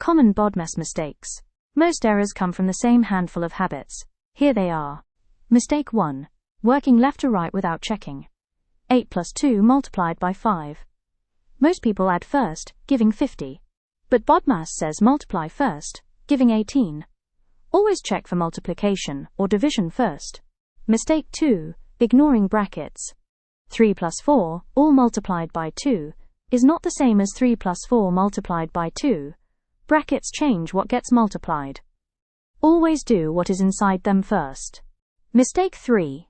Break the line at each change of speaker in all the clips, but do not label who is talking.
Common BODMAS mistakes. Most errors come from the same handful of habits. Here they are. Mistake 1. Working left to right without checking. 8 plus 2 multiplied by 5. Most people add first, giving 50. But BODMAS says multiply first, giving 18. Always check for multiplication or division first. Mistake 2. Ignoring brackets. 3 plus 4, all multiplied by 2, is not the same as 3 plus 4 multiplied by 2. Brackets change what gets multiplied. Always do what is inside them first. Mistake 3.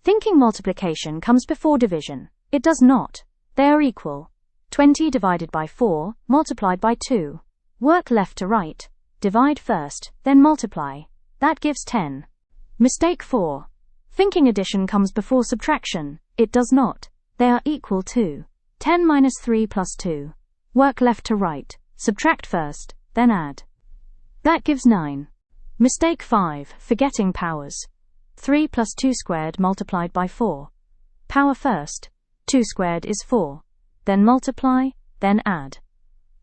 Thinking multiplication comes before division. It does not. They are equal. 20 divided by 4, multiplied by 2. Work left to right. Divide first, then multiply. That gives 10. Mistake 4. Thinking addition comes before subtraction. It does not. They are equal to 10 minus 3 plus 2. Work left to right. Subtract first, then add. That gives 9. Mistake 5. Forgetting powers. 3 plus 2 squared multiplied by 4. Power first. 2 squared is 4. Then multiply, then add.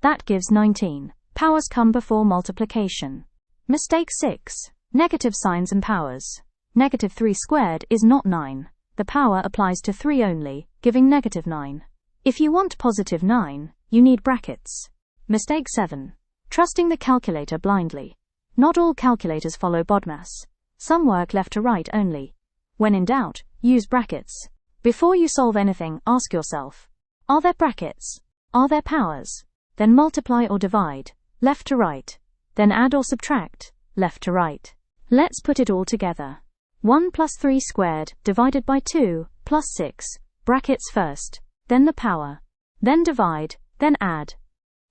That gives 19. Powers come before multiplication. Mistake 6. Negative signs and powers. Negative 3 squared is not 9. The power applies to 3 only, giving negative 9. If you want positive 9, you need brackets. Mistake 7. Trusting the calculator blindly. Not all calculators follow BODMAS. Some work left to right only. When in doubt, use brackets. Before you solve anything, ask yourself, are there brackets? Are there powers? Then multiply or divide, left to right. Then add or subtract, left to right. Let's put it all together. 1 plus 3 squared, divided by 2, plus 6, brackets first, then the power. Then divide, then add.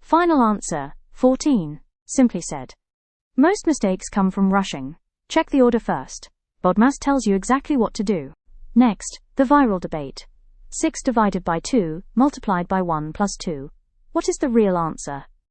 Final answer, 14, simply said. Most mistakes come from rushing. Check the order first. BODMAS tells you exactly what to do. Next, the viral debate. 6 divided by 2, multiplied by 1 plus 2. What is the real answer?